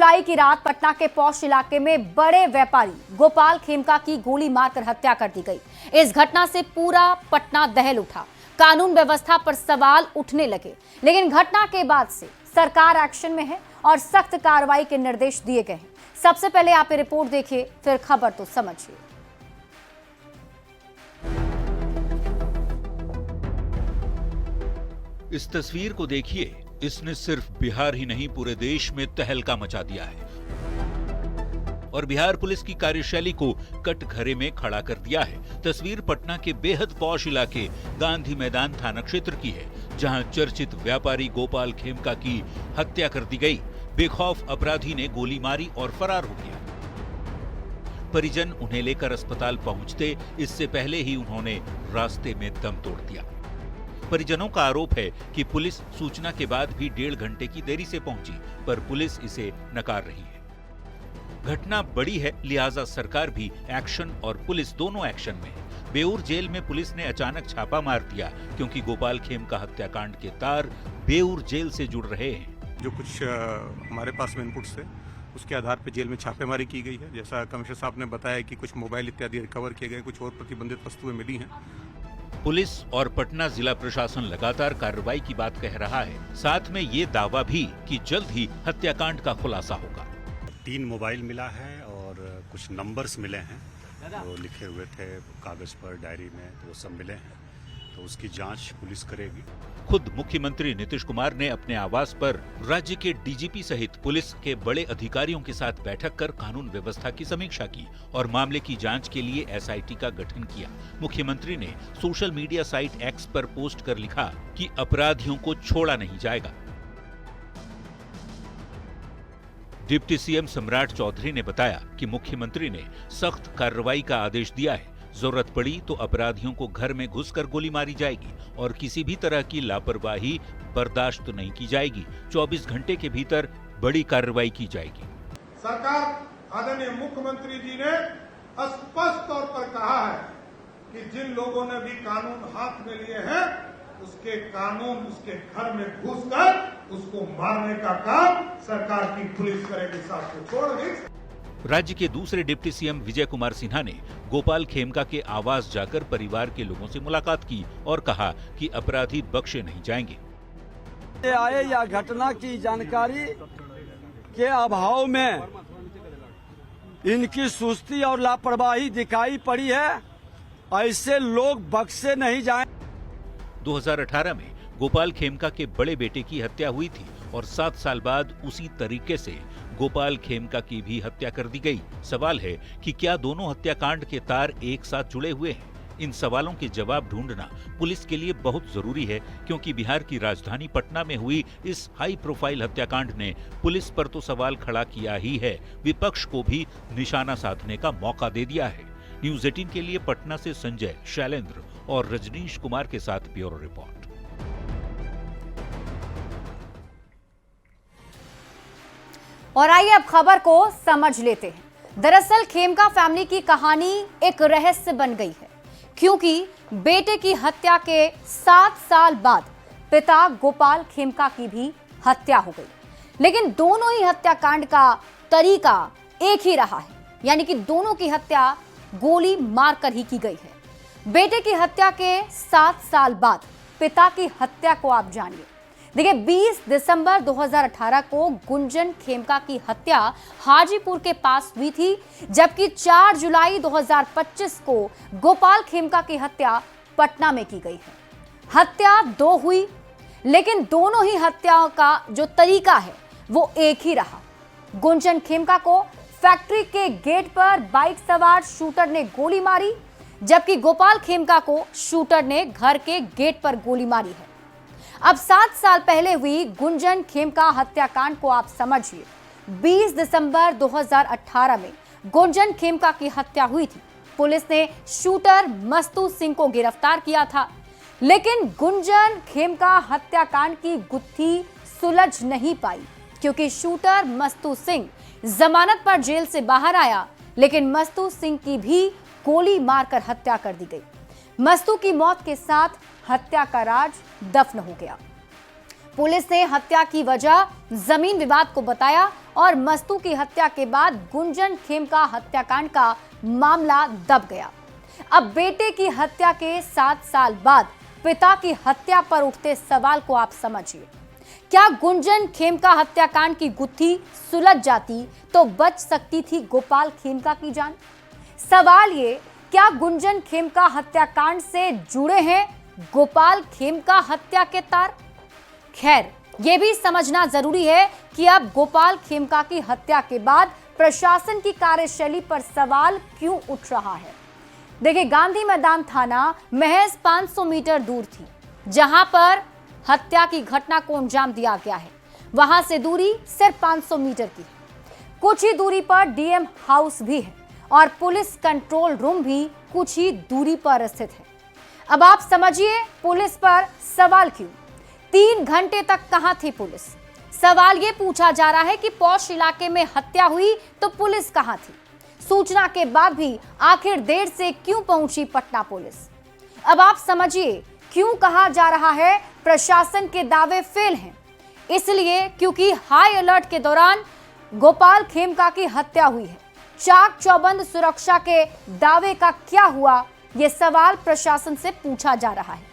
जुलाई की रात पटना के पौष इलाके में बड़े व्यापारी गोपाल खेमका की गोली मारकर हत्या कर दी गई। इस घटना से पूरा पटना दहल उठा। कानून व्यवस्था पर सवाल उठने लगे, लेकिन घटना के बाद से सरकार एक्शन में है और सख्त कार्रवाई के निर्देश दिए गए हैं। सबसे पहले आप ये रिपोर्ट देखिए, फिर खबर तो समझिए। इस तस्वीर को देखिए, इसने सिर्फ बिहार ही नहीं पूरे देश में तहलका मचा दिया है और बिहार पुलिस की कार्यशैली को कटघरे में खड़ा कर दिया है। तस्वीर पटना के बेहद पौष इलाके गांधी मैदान थाना क्षेत्र की है, जहां चर्चित व्यापारी गोपाल खेमका की हत्या कर दी गई। बेखौफ अपराधी ने गोली मारी और फरार हो गया। परिजन उन्हें लेकर अस्पताल पहुंचते इससे पहले ही उन्होंने रास्ते में दम तोड़ दिया। परिजनों का आरोप है कि पुलिस सूचना के बाद भी 1.5 घंटे की देरी से पहुंची, पर पुलिस इसे नकार रही है। घटना बड़ी है, लिहाजा सरकार भी एक्शन और पुलिस दोनों एक्शन में है। बेऊर जेल में पुलिस ने अचानक छापा मार दिया, क्योंकि गोपाल खेमका हत्याकांड के तार बेऊर जेल से जुड़ रहे हैं। जो कुछ हमारे पास में इनपुट्स थे, उसके आधार पर जेल में छापेमारी की गई है। जैसा कमिश्नर साहब ने बताया कि कुछ मोबाइल इत्यादि रिकवर किए गए, कुछ और प्रतिबंधित वस्तुएं मिली हैं। पुलिस और पटना जिला प्रशासन लगातार कार्रवाई की बात कह रहा है, साथ में ये दावा भी कि जल्द ही हत्याकांड का खुलासा होगा। 3 मोबाइल मिला है और कुछ नंबर्स मिले हैं, वो लिखे हुए थे कागज पर, डायरी में, तो वो सब मिले हैं, तो उसकी जांच पुलिस करेगी। खुद मुख्यमंत्री नीतीश कुमार ने अपने आवास पर राज्य के डीजीपी सहित पुलिस के बड़े अधिकारियों के साथ बैठक कर कानून व्यवस्था की समीक्षा की और मामले की जांच के लिए एसआईटी का गठन किया। मुख्यमंत्री ने सोशल मीडिया साइट एक्स पर पोस्ट कर लिखा कि अपराधियों को छोड़ा नहीं जाएगा। डिप्टी सीएम सम्राट चौधरी ने बताया कि मुख्यमंत्री ने सख्त कार्रवाई का आदेश दिया है। जरूरत पड़ी तो अपराधियों को घर में घुसकर गोली मारी जाएगी और किसी भी तरह की लापरवाही बर्दाश्त नहीं की जाएगी। 24 घंटे के भीतर बड़ी कार्रवाई की जाएगी। सरकार आदरणीय मुख्यमंत्री जी ने स्पष्ट तौर पर कहा है कि जिन लोगों ने भी कानून हाथ में लिए हैं, उसके कानून उसके घर में घुसकर उसको मारने का काम सरकार की पुलिस करेगी। साथ को छोड़ नहीं। राज्य के दूसरे डिप्टी सीएम विजय कुमार सिन्हा ने गोपाल खेमका के आवास जाकर परिवार के लोगों से मुलाकात की और कहा कि अपराधी बख्शे नहीं जाएंगे। आए या घटना की जानकारी के अभाव में इनकी सुस्ती और लापरवाही दिखाई पड़ी है, ऐसे लोग बख्शे नहीं जाएं। 2018 में गोपाल खेमका के बड़े बेटे की हत्या हुई थी और 7 साल बाद उसी तरीके से गोपाल खेमका की भी हत्या कर दी गई। सवाल है कि क्या दोनों हत्याकांड के तार एक साथ जुड़े हुए हैं? इन सवालों के जवाब ढूंढना पुलिस के लिए बहुत जरूरी है, क्योंकि बिहार की राजधानी पटना में हुई इस हाई प्रोफाइल हत्याकांड ने पुलिस पर तो सवाल खड़ा किया ही है, विपक्ष को भी निशाना साधने का मौका दे दिया है। न्यूज़ 18 के लिए पटना से संजय, शैलेंद्र और रजनीश कुमार के साथ ब्यूरो रिपोर्ट। और आइए अब खबर को समझ लेते हैं। दरअसल खेमका फैमिली की कहानी एक रहस्य बन गई है, क्योंकि बेटे की हत्या के 7 साल बाद पिता गोपाल खेमका की भी हत्या हो गई। लेकिन दोनों ही हत्याकांड का तरीका एक ही रहा है, यानी कि दोनों की हत्या गोली मारकर ही की गई है। बेटे की हत्या के 7 साल बाद पिता की हत्या को आप जानिए। देखिए, 20 दिसंबर 2018 को गुंजन खेमका की हत्या हाजीपुर के पास हुई थी, जबकि 4 जुलाई 2025 को गोपाल खेमका की हत्या पटना में की गई है। हत्या 2 हुई, लेकिन दोनों ही हत्याओं का जो तरीका है वो एक ही रहा। गुंजन खेमका को फैक्ट्री के गेट पर बाइक सवार शूटर ने गोली मारी, जबकि गोपाल खेमका को शूटर ने घर के गेट पर गोली मारी है। अब 7 साल पहले हुई गुंजन खेमका हत्याकांड को आप समझिए। 20 दिसंबर 2018 में गुंजन खेमका की हत्या हुई थी। पुलिस ने शूटर मस्तू सिंह को गिरफ्तार किया था, लेकिन गुंजन खेमका हत्याकांड की गुत्थी सुलझ नहीं पाई, क्योंकि शूटर मस्तू सिंह जमानत पर जेल से बाहर आया, लेकिन मस्तू सिंह की भी गोली मारकर हत्या कर दी गई। मस्तू की मौत के साथ हत्या का राज दफन हो गया। पुलिस ने हत्या की वजह जमीन विवाद को बताया और मस्तू की हत्या के बाद गुंजन खेमका हत्याकांड का मामला दब गया। अब बेटे की हत्या के 7 साल बाद पिता की हत्या पर उठते सवाल को आप समझिए। क्या गुंजन खेमका हत्याकांड की गुत्थी सुलझ जाती तो बच सकती थी गोपाल खेमका की जान? सवाल ये, क्या गुंजन खेमका हत्याकांड से जुड़े हैं गोपाल खेमका हत्या के तार? खैर, यह भी समझना जरूरी है कि अब गोपाल खेमका की हत्या के बाद प्रशासन की कार्यशैली पर सवाल क्यों उठ रहा है। देखिए, गांधी मैदान थाना महज 500 मीटर दूर थी जहां पर हत्या की घटना को अंजाम दिया गया है। वहां से दूरी सिर्फ 500 मीटर की है। कुछ ही दूरी पर डीएम हाउस भी है और पुलिस कंट्रोल रूम भी कुछ ही दूरी पर स्थित है। अब आप समझिए पुलिस पर सवाल क्यों। 3 घंटे तक कहां थी पुलिस? सवाल यह पूछा जा रहा है कि पौष इलाके में हत्या हुई तो पुलिस कहां थी? सूचना के बाद भी आखिर देर से क्यों पहुंची पटना पुलिस? अब आप समझिए क्यों कहा जा रहा है प्रशासन के दावे फेल हैं। इसलिए क्योंकि हाई अलर्ट के दौरान गोपाल खेमका की हत्या हुई है। चाक चौबंद सुरक्षा के दावे का क्या हुआ, यह सवाल प्रशासन से पूछा जा रहा है।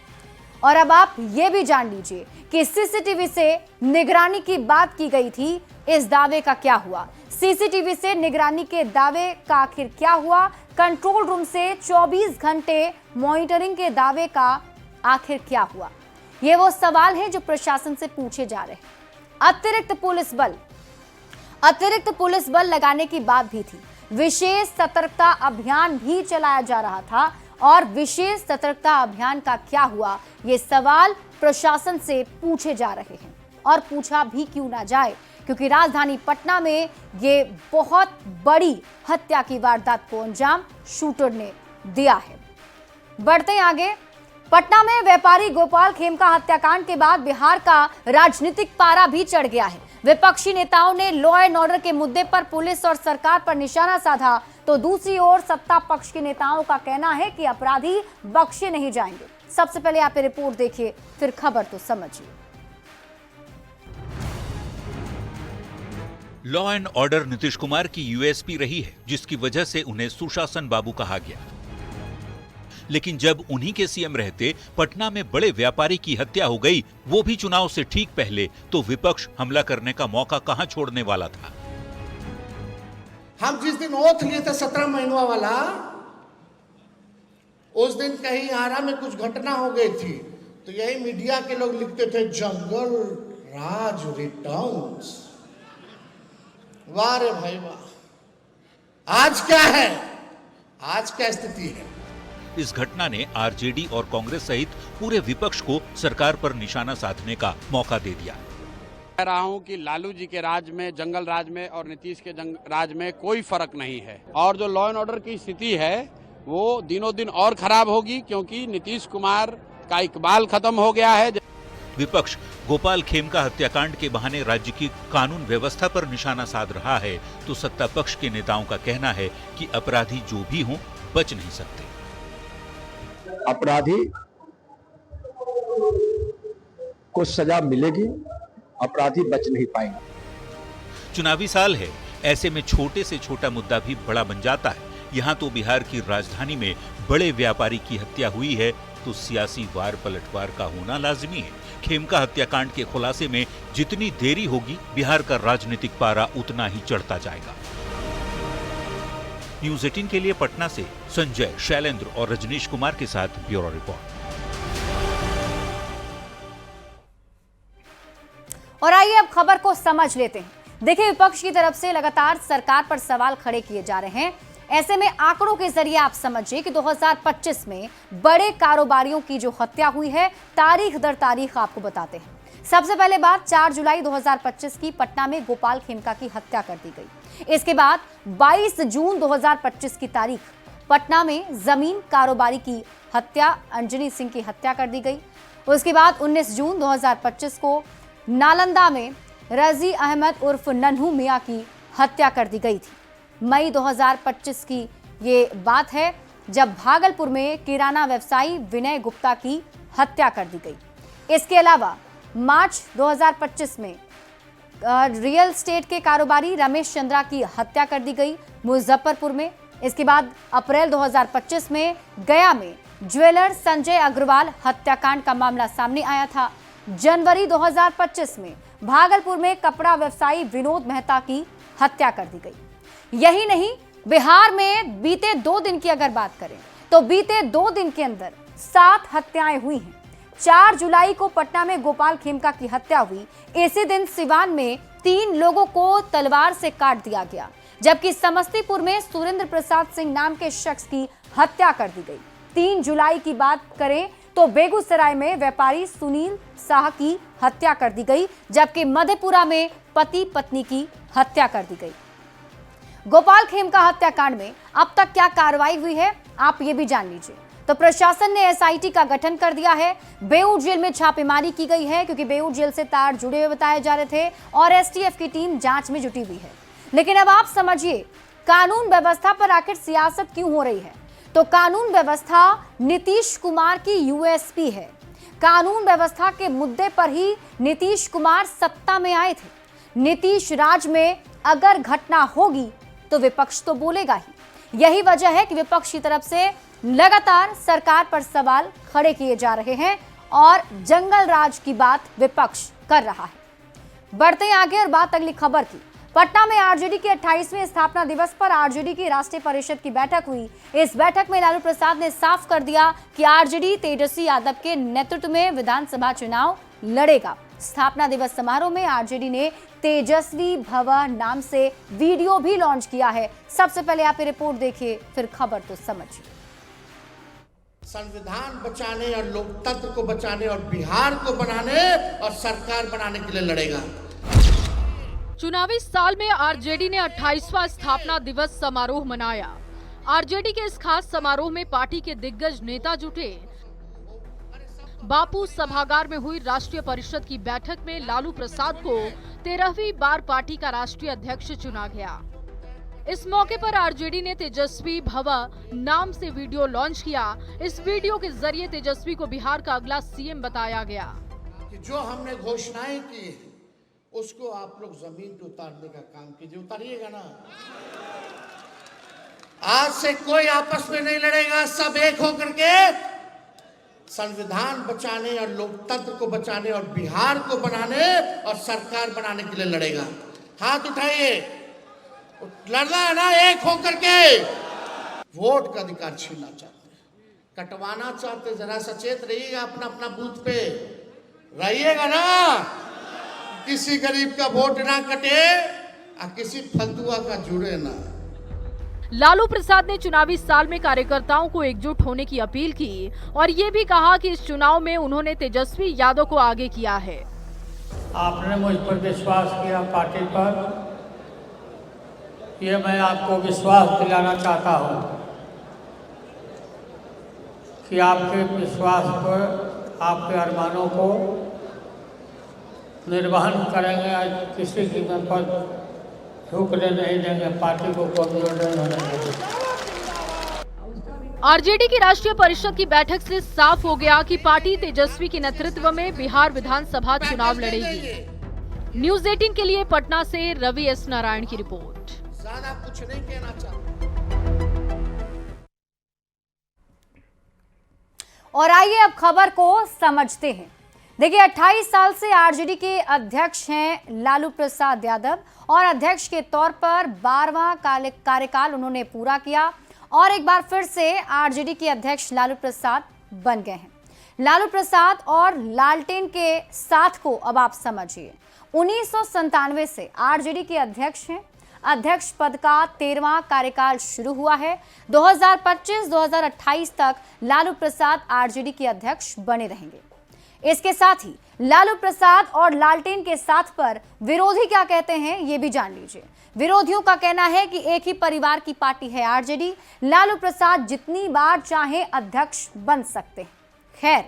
और अब आप ये भी जान लीजिए कि सीसीटीवी से निगरानी की बात की गई थी, इस दावे का क्या हुआ? सीसीटीवी से निगरानी के दावे का आखिर क्या हुआ? कंट्रोल रूम से 24 घंटे मॉनिटरिंग के दावे का आखिर क्या हुआ? ये वो सवाल है जो प्रशासन से पूछे जा रहे हैं। अतिरिक्त पुलिस बल लगाने की बात भी थी। विशेष सतर्कता अभियान भी चलाया जा रहा था और विशेष सतर्कता अभियान का क्या हुआ, ये सवाल प्रशासन से पूछे जा रहे हैं। और पूछा भी क्यों ना जाए, क्योंकि राजधानी पटना में ये बहुत बड़ी हत्या की वारदात को अंजाम शूटर ने दिया है। बढ़ते हैं आगे। पटना में व्यापारी गोपाल खेमका हत्याकांड के बाद बिहार का राजनीतिक पारा भी चढ़ गया है। विपक्षी नेताओं ने लॉ एंड ऑर्डर के मुद्दे पर पुलिस और सरकार पर निशाना साधा, तो दूसरी ओर सत्ता पक्ष के नेताओं का कहना है कि अपराधी बख्शे नहीं जाएंगे। सबसे पहले आप ये रिपोर्ट देखिए, फिर खबर तो समझिए। Law and order Nitish Kumar की यूएसपी रही है, जिसकी वजह से उन्हें सुशासन बाबू कहा गया। लेकिन जब उन्हीं के सीएम रहते पटना में बड़े व्यापारी की हत्या हो गई, वो भी चुनाव से ठीक पहले, तो विपक्ष हमला करने का मौका कहां छोड़ने वाला था। हम जिस दिन ओथ लिए थे 17 महीनों वाला, उस दिन कहीं आरा में कुछ घटना हो गई थी, तो यही मीडिया के लोग लिखते थे जंगल राज रिटर्न्स। वाह रे भाई वाह। आज क्या है, आज क्या स्थिति है? इस घटना ने आरजेडी और कांग्रेस सहित पूरे विपक्ष को सरकार पर निशाना साधने का मौका दे दिया। कह रहा हूं कि लालू जी के राज में, जंगल राज में और नीतीश के राज में कोई फर्क नहीं है। और जो लॉ एंड ऑर्डर की स्थिति है वो दिनों दिन और खराब होगी, क्योंकि नीतीश कुमार का इकबाल खत्म हो गया है। विपक्ष गोपाल खेमका हत्याकांड के बहाने राज्य की कानून व्यवस्था पर निशाना साध रहा है, तो सत्ता पक्ष के नेताओं का कहना है कि अपराधी जो भी हों बच नहीं सकते। अपराधी को सजा मिलेगी, अपराधी बच नहीं पाएंगे। चुनावी साल है, ऐसे में छोटे से छोटा मुद्दा भी बड़ा बन जाता है। यहाँ तो बिहार की राजधानी में बड़े व्यापारी की हत्या हुई है, तो सियासी वार पलटवार का होना लाजिमी है। खेमका हत्याकांड के खुलासे में जितनी देरी होगी, बिहार का राजनीतिक पारा उतना ही चढ़ता जाएगा। न्यूज़ 18 के लिए पटना से संजय, शैलेंद्र और रजनीश कुमार के साथ ब्यूरो रिपोर्ट। और आइए अब खबर को समझ लेते हैं। देखिए, विपक्ष की तरफ से लगातार सरकार पर सवाल खड़े किए जा रहे हैं। ऐसे में आंकड़ों के जरिए आप समझिए कि 2025 में बड़े कारोबारियों की जो हत्या हुई है, तारीख दर तारीख आपको बताते हैं। सबसे पहले बात 4 जुलाई 2025 की पटना में गोपाल खेमका की हत्या कर दी गई। इसके बाद 22 जून 2025 की तारीख पटना में जमीन कारोबारी की हत्या, अंजनी सिंह की हत्या कर दी गई। उसके बाद 19 जून 2025 को नालंदा में रजी अहमद उर्फ नन्हू मियां की हत्या कर दी गई थी। मई 2025 की ये बात है जब भागलपुर में किराना व्यवसायी विनय गुप्ता की हत्या कर दी गई। इसके अलावा मार्च 2025 में रियल एस्टेट के कारोबारी रमेश चंद्रा की हत्या कर दी गई मुजफ्फरपुर में। इसके बाद अप्रैल 2025 में गया में ज्वेलर संजय अग्रवाल हत्याकांड का मामला सामने आया था। जनवरी 2025 में भागलपुर में कपड़ा व्यवसायी विनोद मेहता की हत्या कर दी गई। यही नहीं, बिहार में बीते 2 दिन की अगर बात करें तो बीते 2 दिन के अंदर 7 हत्याएं हुई हैं। 4 जुलाई को पटना में गोपाल खेमका की हत्या हुई। इसी दिन सिवान में 3 लोगों को तलवार से काट दिया गया, जबकि समस्तीपुर में सुरेंद्र प्रसाद सिंह नाम के शख्स की हत्या कर दी गई। 3 जुलाई की बात करें तो बेगूसराय में व्यापारी सुनील शाह की हत्या कर दी गई, जबकि मधेपुरा में पति पत्नी की हत्या कर दी गई। गोपाल खेमका हत्याकांड में अब तक क्या कार्रवाई हुई है, आप ये भी जान लीजिए। तो प्रशासन ने एसआईटी का गठन कर दिया है। बेऊर जेल में छापेमारी की गई है, क्योंकि बेऊर जेल से तार जुड़े हुए बताए जा रहे थे और एसटीएफ की टीम जांच में जुटी हुई है। लेकिन अब आप समझिए, कानून व्यवस्था पर आखिर सियासत क्यों हो रही है? तो कानून व्यवस्था नीतीश कुमार की यूएसपी है। कानून व्यवस्था के मुद्दे पर ही नीतीश कुमार सत्ता में आए थे। नीतीश राज में अगर घटना होगी तो विपक्ष तो बोलेगा ही। यही वजह है कि विपक्ष की तरफ से लगातार सरकार पर सवाल खड़े किए जा रहे हैं और जंगल राज की बात विपक्ष कर रहा है। बढ़ते हैं आगे और बात अगली खबर की। पटना में आरजेडी के 28वें स्थापना दिवस पर आरजेडी की राष्ट्रीय परिषद की बैठक हुई। इस बैठक में लालू प्रसाद ने साफ कर दिया कि आरजेडी तेजस्वी यादव के नेतृत्व में विधानसभा चुनाव लड़ेगा। स्थापना दिवस समारोह में आरजेडी ने तेजस्वी भव नाम से वीडियो भी लॉन्च किया है। सबसे पहले आप ये रिपोर्ट देखिए, फिर खबर तो समझिए। संविधान बचाने और लोकतंत्र को बचाने और बिहार को बनाने और सरकार बनाने के लिए लड़ेगा। चुनावी साल में आरजेडी ने 28वां स्थापना दिवस समारोह मनाया। आरजेडी के इस खास समारोह में पार्टी के दिग्गज नेता जुटे। बापू सभागार में हुई राष्ट्रीय परिषद की बैठक में लालू प्रसाद को 13वीं बार पार्टी का राष्ट्रीय अध्यक्ष चुना गया। इस मौके पर आरजेडी ने तेजस्वी भव नाम से वीडियो लॉन्च किया। इस वीडियो के जरिए तेजस्वी को बिहार का अगला सीएम बताया गया। कि जो हमने घोषणाएं की उसको आप लोग जमीन पे उतारने का काम कीजिए। उतारिएगा ना। आज से कोई आपस में नहीं लड़ेगा, सब एक होकर के संविधान बचाने और लोकतंत्र को बचाने और बिहार को बनाने और सरकार बनाने के लिए लड़ेगा। हाथ उठाइए, लड़ना है ना एक होकर के। वोट का अधिकार छीनना चाहते हैं, कटवाना चाहते, जरा सचेत रहिएगा अपना अपना बूथ पे रहिएगा ना। किसी गरीब का वोट ना कटे और किसी फलतुआ का जुड़े ना। लालू प्रसाद ने चुनावी साल में कार्यकर्ताओं को एकजुट होने की अपील की और ये भी कहा कि इस चुनाव में उन्होंने तेजस्वी यादव को आगे किया है। आपने मुझ पर विश्वास किया, पार्टी पर, ये मैं आपको विश्वास दिलाना चाहता हूँ कि आपके विश्वास पर, आपके अरमानों को निर्वहन करेंगे। किसी कीमत पर झुकने नहीं देंगे, पार्टी को कमजोर नहीं होने देंगे। आरजेडी की राष्ट्रीय परिषद की बैठक से साफ हो गया कि पार्टी तेजस्वी के नेतृत्व में बिहार विधानसभा चुनाव लड़ेगी। न्यूज़ 18 के लिए पटना से रवि एस नारायण की रिपोर्ट। ज्यादा कुछ नहीं कहना चाहता। और आइए अब खबर को समझते हैं। देखिए, 28 साल से आरजेडी के अध्यक्ष हैं लालू प्रसाद यादव और अध्यक्ष के तौर पर 12वां कार्यकाल उन्होंने पूरा किया और एक बार फिर से आरजेडी के अध्यक्ष लालू प्रसाद बन गए हैं। लालू प्रसाद और लालटेन के साथ को अब आप समझिए। 1997 से आरजेडी के अध्यक्ष हैं। अध्यक्ष पद का 13वां कार्यकाल शुरू हुआ है। 2025-2028 तक लालू प्रसाद आरजेडी के अध्यक्ष बने रहेंगे। इसके साथ ही लालू प्रसाद और लालटेन के साथ पर विरोधी क्या कहते हैं ये भी जान लीजिए। विरोधियों का कहना है कि एक ही परिवार की पार्टी है आरजेडी, लालू प्रसाद जितनी बार चाहे अध्यक्ष बन सकते हैं। खैर,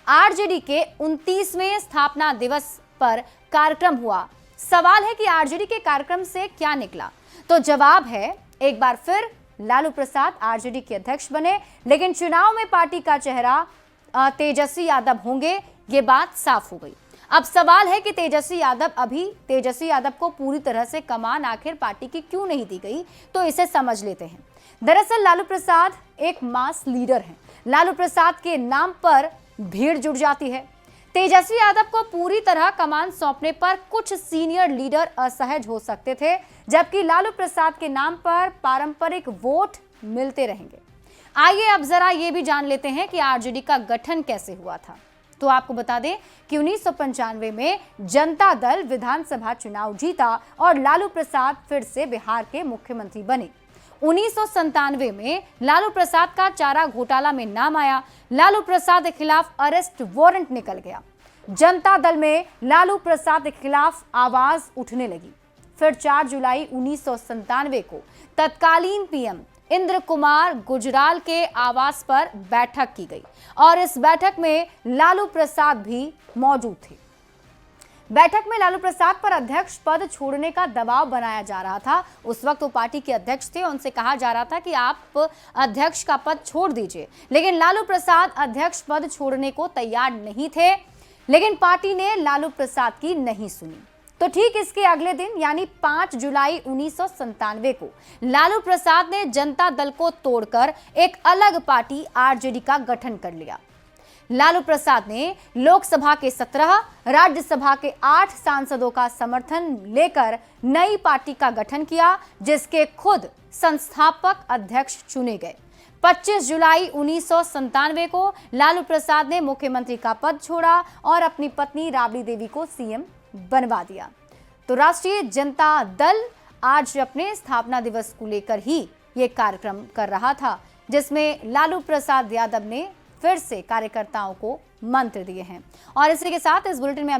आरजेडी के 29वें स्थापना दिवस पर कार्यक्रम हुआ। सवाल है कि आरजेडी के कार्यक्रम से क्या निकला? तो जवाब है, एक बार फिर लालू प्रसाद आरजेडी के अध्यक्ष बने, लेकिन चुनाव में पार्टी का चेहरा तेजस्वी यादव होंगे, ये बात साफ हो गई। अब सवाल है कि तेजस्वी यादव को पूरी तरह से कमान आखिर पार्टी की क्यों नहीं दी गई, तो इसे समझ लेते हैं। दरअसल लालू प्रसाद एक मास लीडर हैं। लालू प्रसाद के नाम पर भीड़ जुट जाती है। तेजस्वी यादव को पूरी तरह कमान सौंपने पर कुछ सीनियर लीडर असहज हो सकते थे, जबकि लालू प्रसाद के नाम पर पारंपरिक वोट मिलते रहेंगे। आइए अब जरा ये भी जान लेते हैं कि आरजेडी का गठन कैसे हुआ था। तो आपको बता दें कि 1995 में जनता दल विधानसभा चुनाव जीता और लालू प्रसाद फिर से बिहार के मुख्यमंत्री बने। 1997 में लालू प्रसाद का चारा घोटाला में नाम आया। लालू प्रसाद के खिलाफ अरेस्ट वारंट निकल गया। जनता दल में लालू प्रसाद के खिलाफ आवाज उठने लगी। फिर 4 जुलाई 1997 को तत्कालीन पीएम इंद्र कुमार गुजराल के आवास पर बैठक की गई और इस बैठक में लालू प्रसाद भी मौजूद थे। बैठक में लालू प्रसाद पर अध्यक्ष पद छोड़ने का दबाव बनाया जा रहा था। उस वक्त वो पार्टी के अध्यक्ष थे, उनसे कहा जा रहा था कि आप अध्यक्ष का पद छोड़ दीजिए, लेकिन लालू प्रसाद अध्यक्ष पद छोड़ने को तैयार नहीं थे। लेकिन पार्टी ने लालू प्रसाद की नहीं सुनी। तो ठीक इसके अगले दिन यानी 5 जुलाई 1997 को लालू प्रसाद ने जनता दल को तोड़कर एक अलग पार्टी आरजेडी का गठन कर लिया। लालू प्रसाद ने लोकसभा के 17, राज्यसभा के 8 सांसदों का समर्थन लेकर नई पार्टी का गठन किया, जिसके खुद संस्थापक अध्यक्ष चुने गए। 25 जुलाई 1997 को लालू प्रसाद ने मुख्यमंत्री का पद छोड़ा और अपनी पत्नी राबड़ी देवी को सीएम बनवा दिया। तो राष्ट्रीय जनता दल आज अपने स्थापना दिवस को लेकर ही ये कार्यक्रम कर रहा था, जिसमें लालू प्रसाद यादव ने फिर से कार्यकर्ताओं को मंत्र दिए हैं। और इसी के साथ इस बुलेटिन में